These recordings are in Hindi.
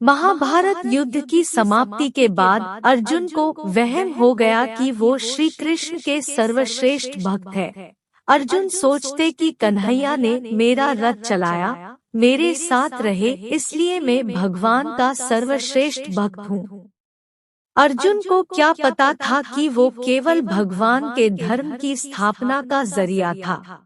महाभारत युद्ध की समाप्ति के बाद अर्जुन को वहम हो गया कि वो श्री कृष्ण के सर्वश्रेष्ठ भक्त है। अर्जुन सोचते कि कन्हैया ने मेरा रथ चलाया, मेरे साथ रहे, इसलिए मैं भगवान का सर्वश्रेष्ठ भक्त हूँ। अर्जुन को क्या पता था कि वो केवल भगवान के धर्म की स्थापना का जरिया था।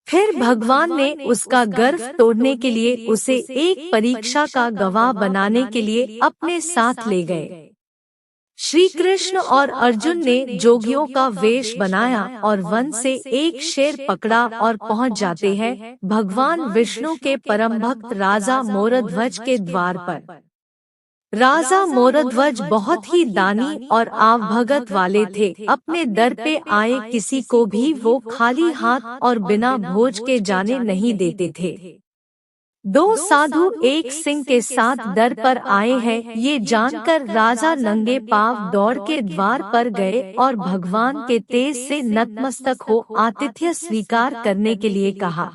फिर भगवान ने उसका गर्व तोड़ने के लिए उसे एक परीक्षा का गवाह बनाने के लिए अपने साथ ले गए। श्री कृष्ण और अर्जुन ने जोगियों का वेश बनाया और वन से एक शेर पकड़ा और पहुंच जाते हैं भगवान विष्णु के परम भक्त राजा मोरध्वज के द्वार पर। राजा मोरध्वज बहुत ही दानी और आवभगत वाले थे। अपने दर पे आए किसी को भी वो खाली हाथ और बिना भोज के जाने नहीं देते थे। दो साधु एक सिंह के साथ दर पर आए हैं, ये जानकर राजा नंगे पांव दौड़ के द्वार पर गए और भगवान के तेज से नतमस्तक हो आतिथ्य स्वीकार करने के लिए कहा।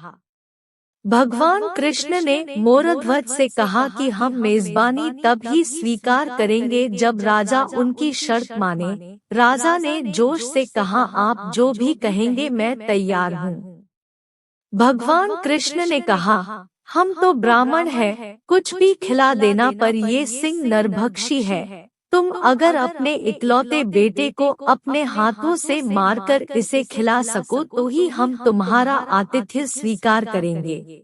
भगवान कृष्ण ने मोरध्वज से कहा कि हम मेजबानी तब ही स्वीकार करेंगे जब राजा उनकी शर्त माने। राजा ने जोश से कहा, आप जो भी कहेंगे मैं तैयार हूँ। भगवान कृष्ण ने कहा, हम तो ब्राह्मण हैं, कुछ भी खिला देना, पर ये सिंह नरभक्षी है। तुम अगर अपने इकलौते बेटे को अपने हाथों से मारकर इसे खिला सको तो ही हम तुम्हारा आतिथ्य स्वीकार करेंगे।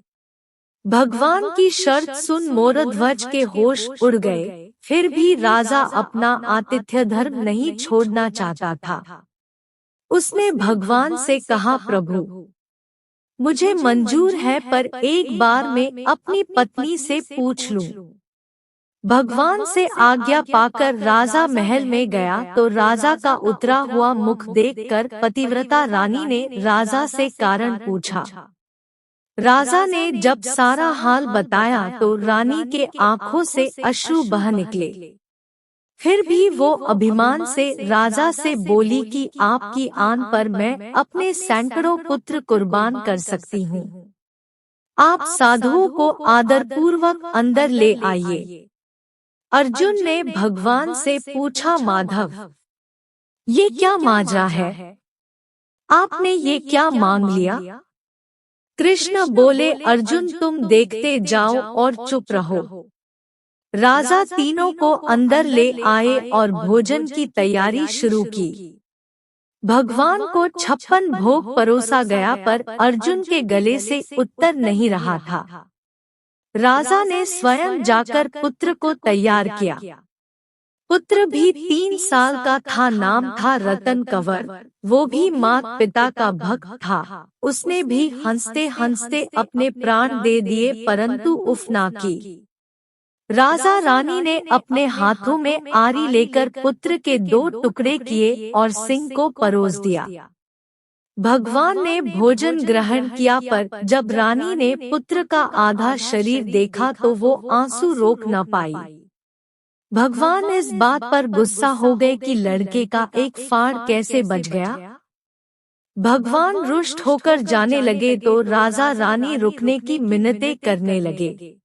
भगवान की शर्त सुन मोरध्वज के होश उड़ गए। फिर भी राजा अपना आतिथ्य धर्म नहीं छोड़ना चाहता था। उसने भगवान से कहा, प्रभु मुझे मंजूर है, पर एक बार मैं अपनी पत्नी से पूछ लूं। भगवान से आज्ञा पाकर राजा महल में गया तो राजा का उतरा हुआ मुख देखकर पतिव्रता रानी ने राजा से कारण पूछा। राजा ने जब सारा हाल बताया तो रानी के आंखों से अश्रु बह निकले। फिर भी वो अभिमान से राजा से बोली कि आपकी आन पर मैं अपने सैकड़ों पुत्र कुर्बान कर सकती हूँ। आप साधुओं को आदरपूर्वक अंदर ले आइए। अर्जुन ने भगवान से पूछा, माधव ये क्या माजरा है? आपने ये क्या मांग लिया? कृष्ण बोले, अर्जुन तुम देखते जाओ और चुप रहो। राजा तीनों को अंदर ले आए और भोजन की तैयारी शुरू की। भगवान को 56 भोग परोसा गया, पर अर्जुन के गले से उत्तर नहीं रहा था। राजा ने स्वयं जाकर पुत्र को तैयार किया। पुत्र भी 3 साल का था, नाम था रतन कंवर। वो भी मात पिता का भक्त था। उसने भी हंसते हंसते अपने प्राण दे दिए, परंतु उफ ना की। राजा रानी ने अपने हाथों में आरी लेकर पुत्र के 2 टुकड़े किए और सिंह को परोस दिया। भगवान ने भोजन ग्रहण किया, पर जब रानी ने पुत्र का आधा शरीर देखा तो वो आंसू रोक न पाई। भगवान इस बात पर गुस्सा हो गए कि लड़के का एक फाड़ कैसे बच गया। भगवान रुष्ट होकर जाने लगे तो राजा रानी रुकने की मिन्नतें करने लगे।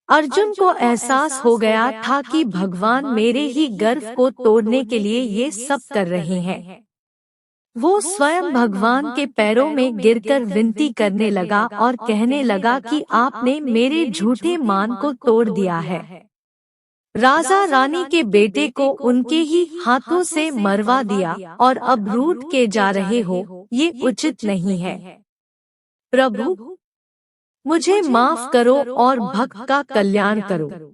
अर्जुन को एहसास हो गया था कि भगवान मेरे ही गर्व को तोड़ने के लिए ये सब कर रहे हैं। वो स्वयं भगवान के पैरों में गिरकर विनती करने लगा और कहने लगा कि आपने मेरे झूठे मान को तोड़ दिया है। राजा रानी के बेटे को उनके ही हाथों से मरवा दिया और अब रूठ के जा रहे हो, ये उचित नहीं है। प्रभु मुझे माफ करो और भक्त का कल्याण करो।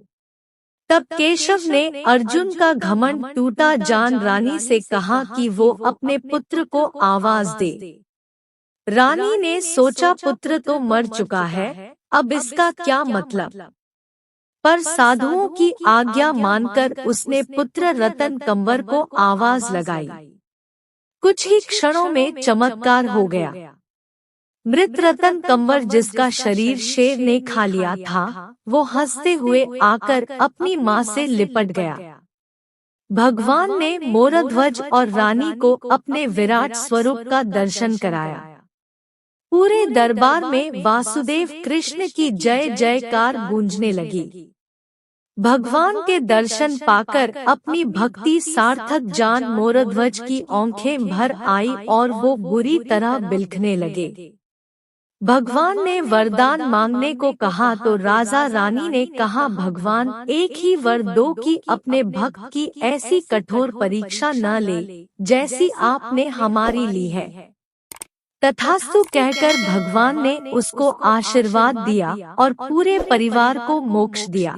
तब केशव ने अर्जुन का घमंड टूटा जान रानी से कहा कि वो अपने पुत्र को आवाज दे। रानी ने सोचा पुत्र तो मर चुका है, अब इसका क्या मतलब। पर साधुओं की आज्ञा मानकर उसने पुत्र रतन कंवर को आवाज लगाई। कुछ ही क्षणों में चमत्कार हो गया। मृत रतन कंवर, जिसका शरीर शेर ने खा लिया था, वो हंसते हुए आकर अपनी माँ से लिपट गया। भगवान ने मोरध्वज और रानी को अपने विराट स्वरूप का दर्शन कराया। पूरे दरबार में वासुदेव कृष्ण की जय जयकार गूंजने लगी। भगवान के दर्शन पाकर अपनी भक्ति सार्थक जान मोरध्वज की आंखें भर आई और वो बुरी तरह बिलखने लगे। भगवान ने वरदान मांगने को कहा तो राजा रानी ने कहा, भगवान एक ही वर दो कि अपने भक्त की ऐसी कठोर परीक्षा न ले जैसी आपने हमारी ली है। तथास्तु कहकर भगवान ने उसको आशीर्वाद दिया और पूरे परिवार को मोक्ष दिया।